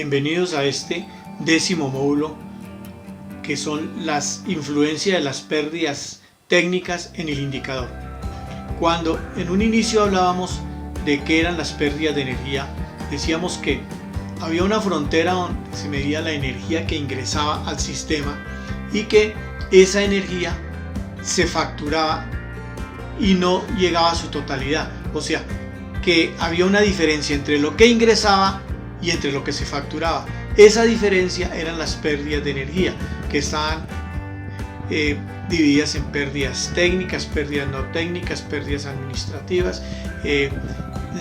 Bienvenidos a este 10º módulo que son las influencias de las pérdidas técnicas en el indicador. Cuando en un inicio hablábamos de qué eran las pérdidas de energía, decíamos que había una frontera donde se medía la energía que ingresaba al sistema y que esa energía se facturaba y no llegaba a su totalidad, o sea que había una diferencia entre lo que ingresaba y entre lo que se facturaba. Esa diferencia eran las pérdidas de energía, que estaban divididas en pérdidas técnicas, pérdidas no técnicas, pérdidas administrativas,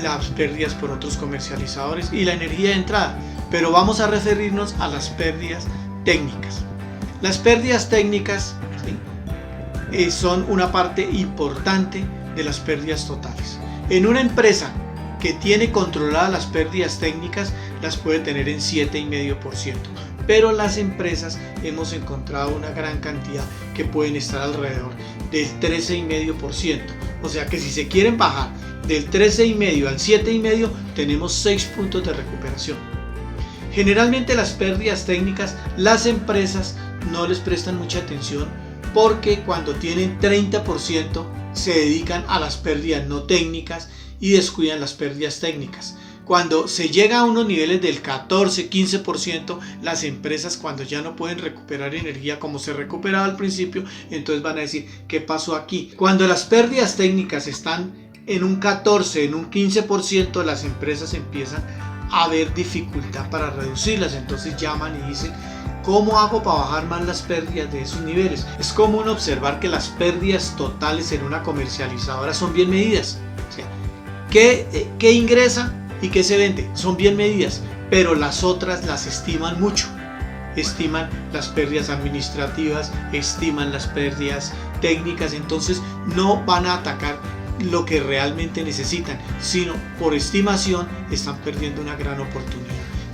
las pérdidas por otros comercializadores y la energía de entrada. Pero vamos a referirnos a las pérdidas técnicas. Las pérdidas técnicas son una parte importante de las pérdidas totales. En una empresa que tiene controladas las pérdidas técnicas, las puede tener en 7,5%, pero las empresas hemos encontrado una gran cantidad que pueden estar alrededor del 13,5%, o sea que si se quieren bajar del 13,5 al 7,5 tenemos 6 puntos de recuperación. Generalmente las pérdidas técnicas las empresas no les prestan mucha atención porque cuando tienen 30% se dedican a las pérdidas no técnicas y descuidan las pérdidas técnicas. Cuando se llega a unos niveles del 14-15%, las empresas cuando ya no pueden recuperar energía como se recuperaba al principio, entonces van a decir ¿qué pasó aquí? Cuando las pérdidas técnicas están en un 14, en un 15%, las empresas empiezan a ver dificultad para reducirlas, entonces llaman y dicen ¿cómo hago para bajar más las pérdidas de esos niveles? Es común observar que las pérdidas totales en una comercializadora son bien medidas. O sea, ¿qué ingresa y qué se vende? Son bien medidas, pero las otras las estiman mucho. Estiman las pérdidas administrativas, estiman las pérdidas técnicas, entonces no van a atacar lo que realmente necesitan, sino por estimación están perdiendo una gran oportunidad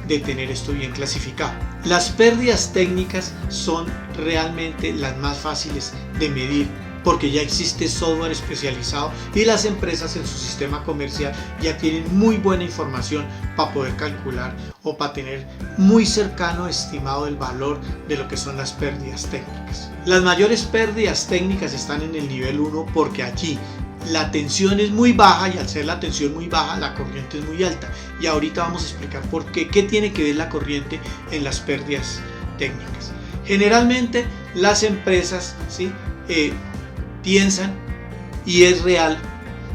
de tener esto bien clasificado. Las pérdidas técnicas son realmente las más fáciles de medir porque ya existe software especializado y las empresas en su sistema comercial ya tienen muy buena información para poder calcular o para tener muy cercano estimado el valor de lo que son las pérdidas técnicas. Las mayores pérdidas técnicas están en el nivel 1 porque allí la tensión es muy baja y al ser la tensión muy baja la corriente es muy alta, y ahorita vamos a explicar por qué tiene que ver la corriente en las pérdidas técnicas. Generalmente las empresas piensan, y es real,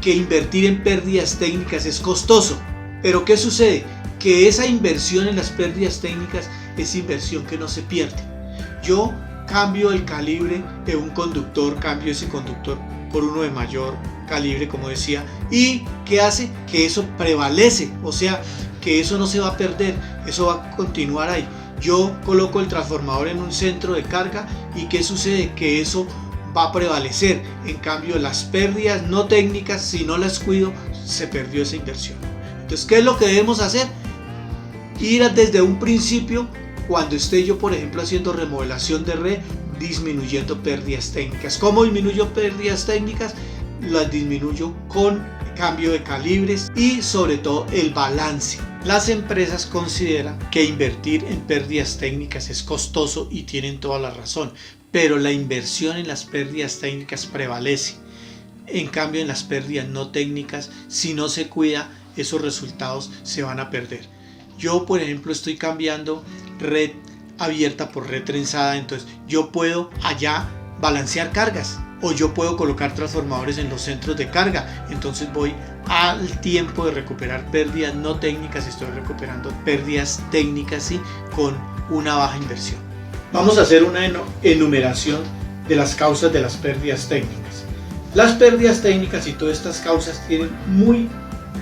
que invertir en pérdidas técnicas es costoso, pero ¿qué sucede? Que esa inversión en las pérdidas técnicas es inversión que no se pierde. Yo cambio el calibre de un conductor, cambio ese conductor por uno de mayor calibre, como decía, y ¿qué hace? Que eso prevalece, o sea, que eso no se va a perder, eso va a continuar ahí. Yo coloco el transformador en un centro de carga y ¿qué sucede? Que eso va a prevalecer. En cambio, las pérdidas no técnicas, si no las cuido, se perdió esa inversión. Entonces, ¿qué es lo que debemos hacer? Ir desde un principio, cuando esté yo, por ejemplo, haciendo remodelación de red, disminuyendo pérdidas técnicas. ¿Cómo disminuyo pérdidas técnicas? Las disminuyo con cambio de calibres y sobre todo el balance. Las empresas consideran que invertir en pérdidas técnicas es costoso y tienen toda la razón, pero la inversión en las pérdidas técnicas prevalece. En cambio, en las pérdidas no técnicas, si no se cuida, esos resultados se van a perder. Yo, por ejemplo, estoy cambiando red abierta por red trenzada, entonces yo puedo allá balancear cargas o yo puedo colocar transformadores en los centros de carga, entonces voy al tiempo de recuperar pérdidas no técnicas, estoy recuperando pérdidas técnicas con una baja inversión. Vamos a hacer una enumeración de las causas de las pérdidas técnicas. Las pérdidas técnicas y todas estas causas tienen muy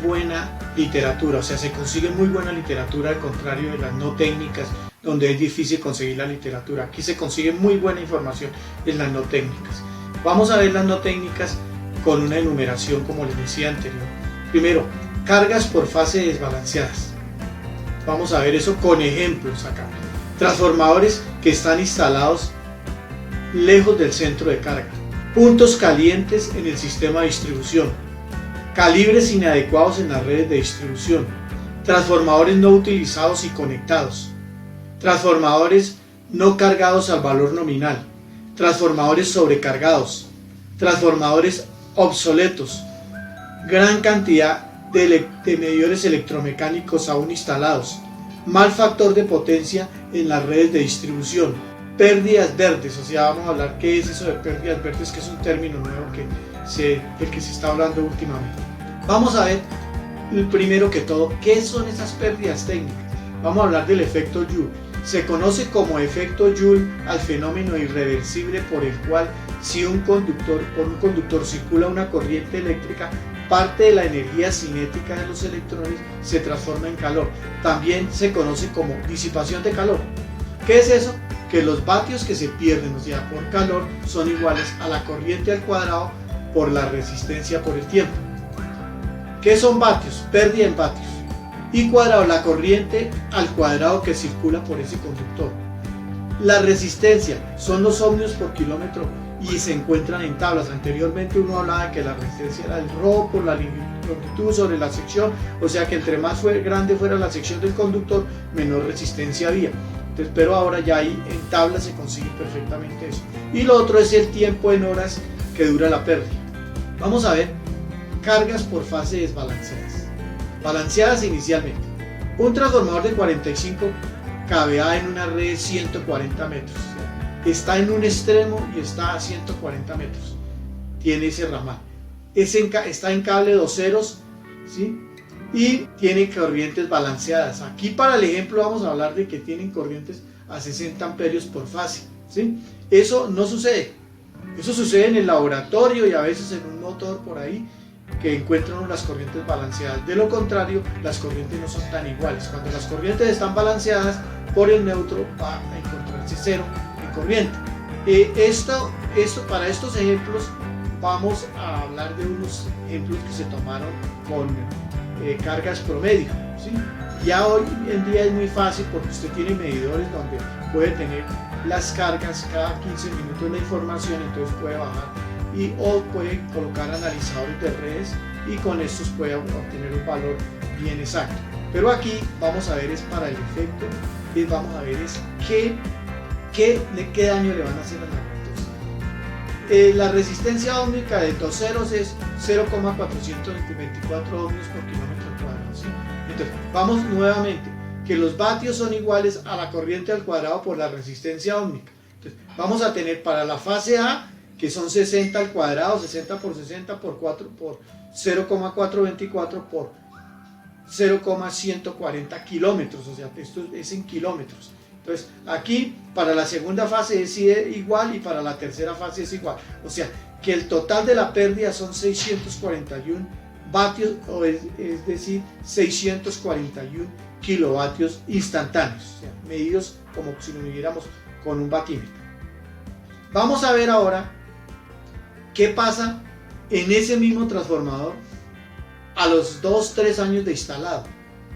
buena literatura, o sea, se consigue muy buena literatura, al contrario de las no técnicas, donde es difícil conseguir la literatura. Aquí se consigue muy buena información en las no técnicas. Vamos a ver las no técnicas con una enumeración como les decía anterior. Primero, cargas por fase desbalanceadas. Vamos a ver eso con ejemplos acá. Transformadores que están instalados lejos del centro de carga. Puntos calientes en el sistema de distribución. Calibres inadecuados en las redes de distribución. transformadores no utilizados y conectados, transformadores no cargados al valor nominal, transformadores sobrecargados, transformadores obsoletos, gran cantidad de medidores electromecánicos aún instalados, mal factor de potencia en las redes de distribución, pérdidas verdes. O sea, vamos a hablar qué es eso de pérdidas verdes, que es un término nuevo del que se está hablando últimamente. Vamos a ver primero que todo qué son esas pérdidas técnicas. Vamos a hablar del efecto Joule. Se conoce como efecto Joule al fenómeno irreversible por el cual si por un conductor circula una corriente eléctrica, parte de la energía cinética de los electrones se transforma en calor. También se conoce como disipación de calor. ¿Qué es eso? Que los vatios que se pierden, o sea, por calor, son iguales a la corriente al cuadrado por la resistencia por el tiempo. ¿Qué son vatios? Pérdida en vatios. Y cuadrado, la corriente al cuadrado que circula por ese conductor. La resistencia son los ohmios por kilómetro y se encuentran en tablas. Anteriormente uno hablaba de que la resistencia era el ρ por la longitud sobre la sección, o sea que entre más grande fuera la sección del conductor, menor resistencia había. Entonces, pero ahora ya ahí en tablas se consigue perfectamente eso. Y lo otro es el tiempo en horas que dura la pérdida. Vamos a ver cargas por fase desbalanceadas. Balanceadas inicialmente. Un transformador de 45 kVA en una red de 140 metros. Está en un extremo y está a 140 metros. Tiene ese ramal. Está en cable 2 ceros, ¿sí? Y tiene corrientes balanceadas. Aquí para el ejemplo vamos a hablar de que tienen corrientes a 60 amperios por fase, ¿sí? Eso no sucede. Eso sucede en el laboratorio y a veces en un motor por ahí que encuentran las corrientes balanceadas. De lo contrario, las corrientes no son tan iguales. Cuando las corrientes están balanceadas, por el neutro va a encontrarse cero en corriente. Para estos ejemplos vamos a hablar de unos ejemplos que se tomaron con cargas promedio, ¿sí? Ya hoy en día es muy fácil porque usted tiene medidores donde puede tener las cargas cada 15 minutos la información, entonces puede bajar o puede colocar analizadores de redes y con estos puede obtener un valor bien exacto. Pero aquí vamos a ver es para el efecto, y vamos a ver es qué daño le van a hacer a la red. La resistencia óhmica de 2 ceros es 0,424 ohmios por kilómetro cuadrado, ¿sí? Entonces vamos nuevamente que los vatios son iguales a la corriente al cuadrado por la resistencia óhmica. Entonces vamos a tener para la fase A, que son 60 al cuadrado, 60 por 60 por 4 por 0,424 por 0,140 kilómetros, o sea, esto es en kilómetros. Entonces aquí para la segunda fase es igual y para la tercera fase es igual, o sea que el total de la pérdida son 641 vatios, es decir, 641 kilovatios instantáneos, o sea, medidos como si lo midiéramos con un batímetro. Vamos a ver ahora qué pasa en ese mismo transformador a los 2-3 años de instalado.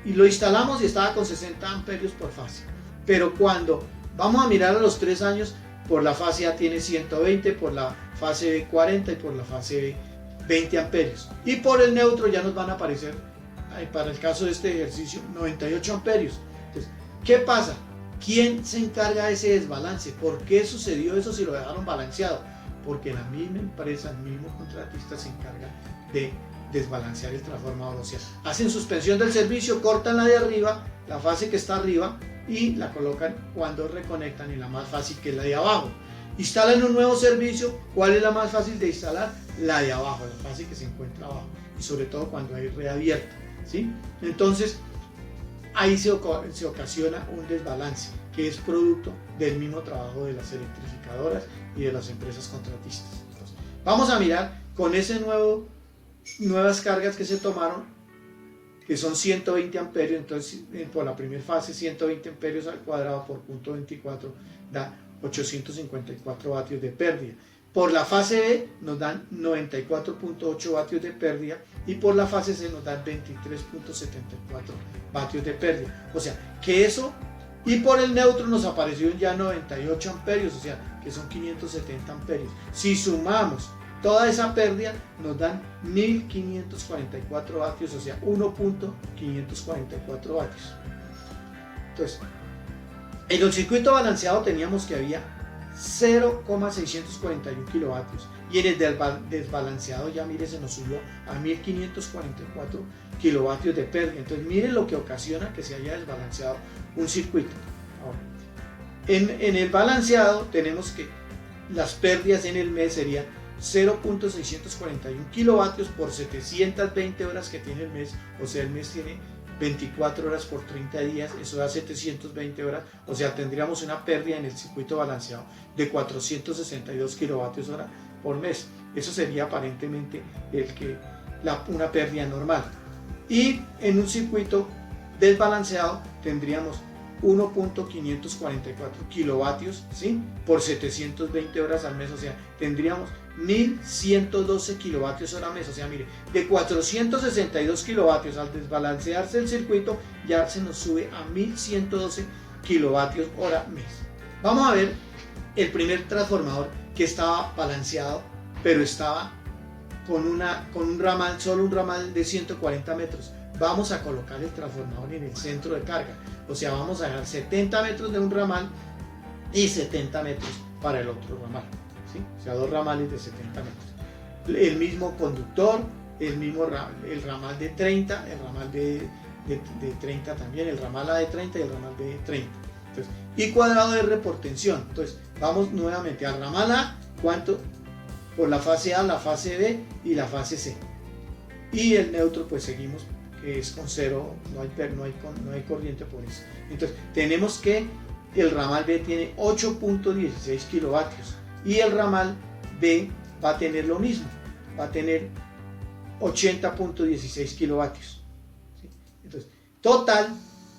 Y lo instalamos y estaba con 60 amperios por fase. Pero cuando vamos a mirar a los 3 años, por la fase A tiene 120, por la fase B 40 y por la fase B 20 amperios. Y por el neutro ya nos van a aparecer, para el caso de este ejercicio, 98 amperios. Entonces, ¿qué pasa? ¿Quién se encarga de ese desbalance? ¿Por qué sucedió eso si lo dejaron balanceado? Porque la misma empresa, el mismo contratista se encarga de desbalancear el transformador. O sea, hacen suspensión del servicio, cortan la de arriba, la fase que está arriba, y la colocan cuando reconectan en la más fácil, que es la de abajo. Instalan un nuevo servicio. ¿Cuál es la más fácil de instalar? La de abajo, la fase que se encuentra abajo, y sobre todo cuando hay red abierta, ¿sí? Entonces ahí se ocasiona un desbalance que es producto del mismo trabajo de las electrificadoras y de las empresas contratistas. Entonces, vamos a mirar con ese nuevas cargas que se tomaron, que son 120 amperios. Entonces por la primera fase 120 amperios al cuadrado por punto 24 da 854 vatios de pérdida. Por la fase B nos dan 94.8 vatios de pérdida y por la fase C nos dan 23.74 vatios de pérdida. O sea que eso, y por el neutro nos apareció ya 98 amperios, o sea que son 570 amperios. Si sumamos toda esa pérdida nos dan 1544 vatios, o sea 1.544 vatios. Entonces, en el circuito balanceado teníamos que había 0,641 kilovatios y en el desbalanceado ya mire se nos subió a 1544 kilovatios de pérdida. Entonces mire lo que ocasiona que se haya desbalanceado un circuito. Ahora, en el balanceado tenemos que las pérdidas en el mes serían 0.641 kilovatios por 720 horas que tiene el mes, o sea el mes tiene 24 horas por 30 días, eso da 720 horas, o sea tendríamos una pérdida en el circuito balanceado de 462 kilovatios hora por mes. Eso sería aparentemente una pérdida normal. Y en un circuito desbalanceado tendríamos 1.544 kilovatios, ¿sí?, por 720 horas al mes, o sea tendríamos 1112 kilovatios hora mes. O sea, mire, de 462 kilovatios al desbalancearse el circuito ya se nos sube a 1112 kilovatios hora mes. Vamos a ver el primer transformador que estaba balanceado, pero estaba con un ramal, solo un ramal de 140 metros. Vamos a colocar el transformador en el centro de carga, o sea vamos a dejar 70 metros de un ramal y 70 metros para el otro ramal, ¿sí? O sea, dos ramales de 70 metros, el mismo conductor, el ramal de 30, el ramal de 30 también, el ramal A de 30 y el ramal B de 30. Entonces, y cuadrado R por tensión. Entonces vamos nuevamente al ramal A, cuánto por la fase A, la fase B y la fase C, y el neutro pues seguimos que es con cero, no hay corriente por eso. Entonces tenemos que el ramal B tiene 8.16 kilovatios y el ramal B va a tener lo mismo, va a tener 80.16 kilovatios, ¿sí? Entonces total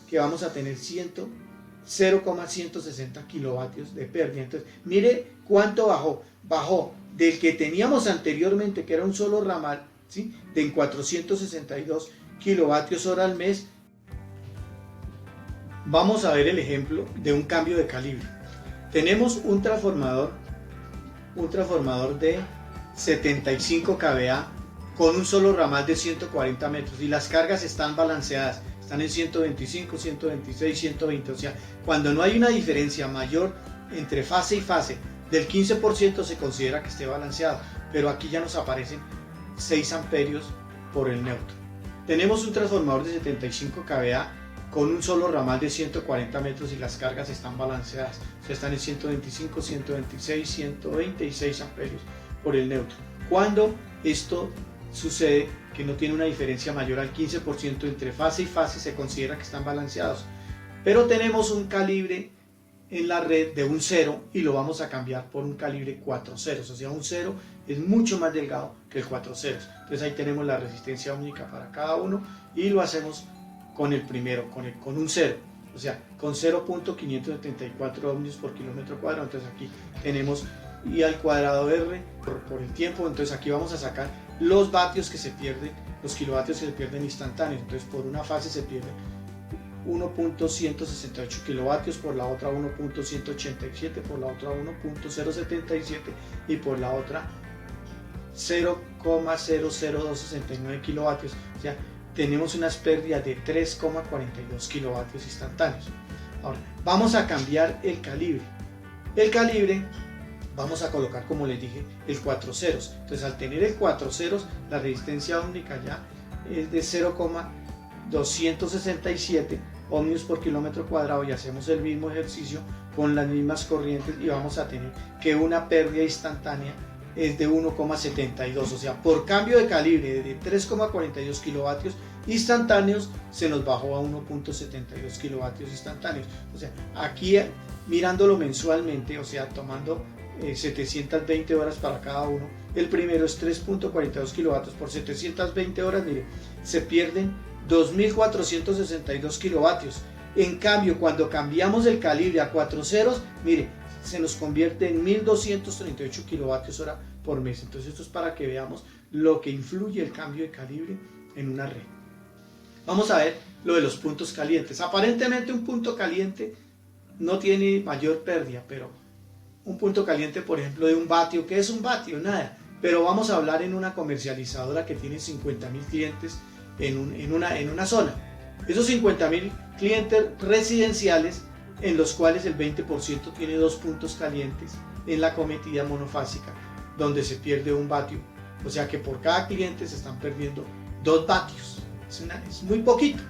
que vamos a tener 0,160 kilovatios de pérdida. Entonces mire cuánto bajó del que teníamos anteriormente, que era un solo ramal, ¿sí?, de 462 kilovatios hora al mes. Vamos a ver el ejemplo de un cambio de calibre. Tenemos un transformador de 75 kVA con un solo ramal de 140 metros y las cargas están balanceadas, están en 125, 126, 120, o sea, cuando no hay una diferencia mayor entre fase y fase del 15% se considera que esté balanceado, pero aquí ya nos aparecen 6 amperios por el neutro. Tenemos un transformador de 75 kVA con un solo ramal de 140 metros y las cargas están balanceadas, o sea, están en 125, 126, 126 amperios por el neutro. Cuando esto sucede, que no tiene una diferencia mayor al 15% entre fase y fase, se considera que están balanceados. Pero tenemos un calibre en la red de un 0 y lo vamos a cambiar por un calibre 4 ceros, o sea un 0 es mucho más delgado que el 4 ceros. Entonces ahí tenemos la resistencia ómnica para cada uno y lo hacemos con el primero, con un 0, o sea con 0.574 ohmios por kilómetro cuadrado. Entonces aquí tenemos y al cuadrado R por el tiempo. Entonces aquí vamos a sacar los vatios que se pierden, los kilovatios que se pierden instantáneos. Entonces por una fase se pierde 1.168 kilovatios, por la otra 1.187, por la otra 1.077 y por la otra 0,00269 kilovatios. O sea, tenemos unas pérdidas de 3,42 kilovatios instantáneos. Ahora vamos a cambiar el calibre. El calibre vamos a colocar, como les dije, el 4 ceros. Entonces al tener el 4 ceros, la resistencia ómnica ya es de 0,267 ohmios por kilómetro cuadrado, y hacemos el mismo ejercicio con las mismas corrientes y vamos a tener que una pérdida instantánea es de 1,72, o sea, por cambio de calibre de 3,42 kilovatios instantáneos se nos bajó a 1,72 kilovatios instantáneos. O sea, aquí mirándolo mensualmente, o sea, tomando 720 horas para cada uno, el primero es 3,42 kilovatios por 720 horas, mire, se pierden 2.462 kilovatios. En cambio, cuando cambiamos el calibre a 4 ceros, mire, se nos convierte en 1.238 kilovatios hora por mes. Entonces esto es para que veamos lo que influye el cambio de calibre en una red. Vamos a ver lo de los puntos calientes. Aparentemente un punto caliente no tiene mayor pérdida, pero un punto caliente, por ejemplo, de un vatio, ¿qué es un vatio? Nada, pero vamos a hablar en una comercializadora que tiene 50.000 clientes en una zona. Esos 50.000 clientes residenciales, en los cuales el 20% tiene 2 puntos calientes en la cometida monofásica, donde se pierde 1 vatio. O sea que por cada cliente se están perdiendo 2 vatios. Es muy poquito.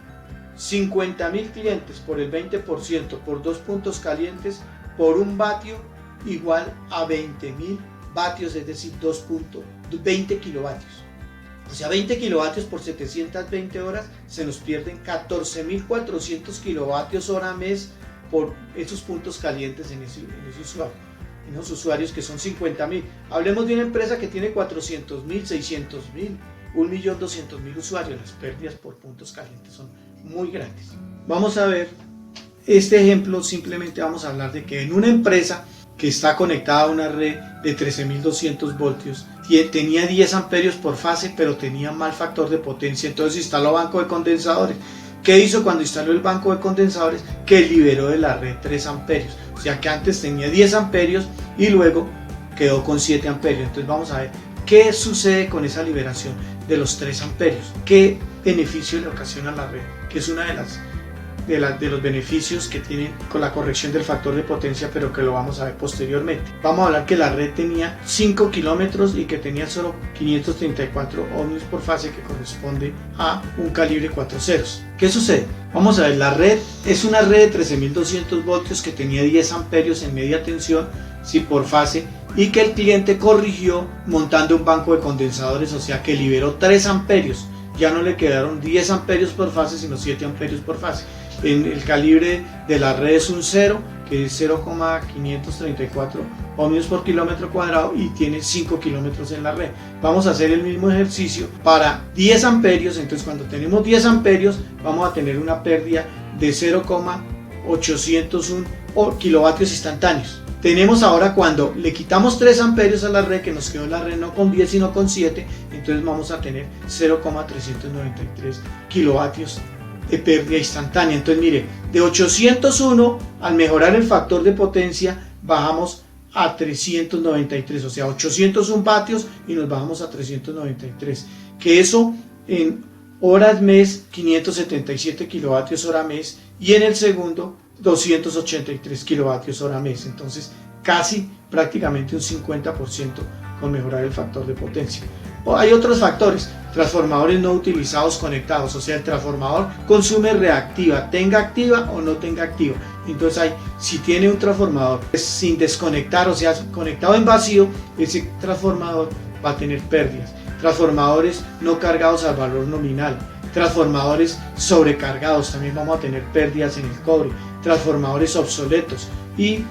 50.000 clientes por el 20% por 2 puntos calientes por 1 vatio igual a 20.000 vatios, es decir, 20 kilovatios. O sea, 20 kilovatios por 720 horas, se nos pierden 14.400 kilovatios hora mes por esos puntos calientes en ese usuario. En los usuarios que son 50.000. Hablemos de una empresa que tiene 400.000, 600.000, 1.200.000 usuarios. Las pérdidas por puntos calientes son muy grandes. Vamos a ver este ejemplo. Simplemente vamos a hablar de que en una empresa que está conectada a una red de 13.200 voltios, tenía 10 amperios por fase, pero tenía mal factor de potencia. Entonces instaló banco de condensadores. ¿Qué hizo cuando instaló el banco de condensadores? Que liberó de la red 3 amperios. O sea que antes tenía 10 amperios y luego quedó con 7 amperios. Entonces vamos a ver qué sucede con esa liberación de los 3 amperios. ¿Qué beneficio le ocasiona a la red? Que es una de los beneficios que tiene con la corrección del factor de potencia, pero que lo vamos a ver posteriormente. Vamos a hablar que la red tenía 5 kilómetros y que tenía solo 534 ohmios por fase, que corresponde a un calibre 4 ceros. ¿Qué sucede? Vamos a ver, la red es una red de 13.200 voltios que tenía 10 amperios en media tensión, sí, por fase, y que el cliente corrigió montando un banco de condensadores, o sea que liberó 3 amperios. Ya no le quedaron 10 amperios por fase, sino 7 amperios por fase. En el calibre de la red es un 0, que es 0,534 ohmios por kilómetro cuadrado, y tiene 5 kilómetros en la red. Vamos a hacer el mismo ejercicio para 10 amperios. Entonces cuando tenemos 10 amperios vamos a tener una pérdida de 0,801 kilovatios instantáneos. Tenemos ahora, cuando le quitamos 3 amperios a la red, que nos quedó la red no con 10 sino con 7, entonces vamos a tener 0,393 kilovatios de pérdida instantánea. Entonces mire, de 801, al mejorar el factor de potencia, bajamos a 393, o sea 801 vatios y nos bajamos a 393, que eso en horas mes 577 kilovatios hora mes, y en el segundo 283 kilovatios hora mes. Entonces casi prácticamente un 50% con mejorar el factor de potencia. Hay otros factores: transformadores no utilizados conectados, o sea el transformador consume reactiva, tenga activa o no tenga activa. Entonces si tiene un transformador sin desconectar, o sea conectado en vacío, ese transformador va a tener pérdidas. Transformadores no cargados al valor nominal, transformadores sobrecargados, también vamos a tener pérdidas en el cobre. Transformadores obsoletos y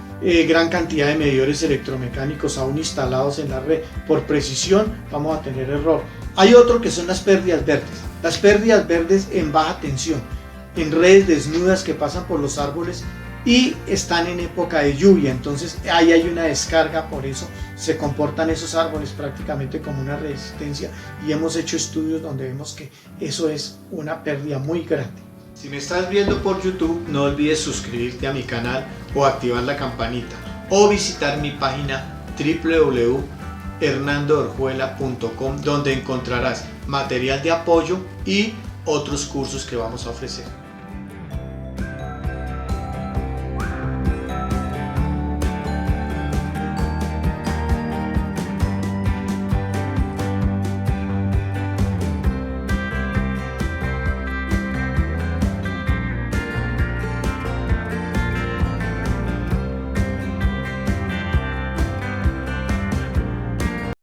gran cantidad de medidores electromecánicos aún instalados en la red. Por precisión vamos a tener error. Hay otro que son las pérdidas verdes. Las pérdidas verdes en baja tensión, en redes desnudas que pasan por los árboles y están en época de lluvia. Entonces ahí hay una descarga, por eso se comportan esos árboles prácticamente como una resistencia, y hemos hecho estudios donde vemos que eso es una pérdida muy grande. Si me estás viendo por YouTube, no olvides suscribirte a mi canal o activar la campanita, o visitar mi página www.hernandoorjuela.com, donde encontrarás material de apoyo y otros cursos que vamos a ofrecer.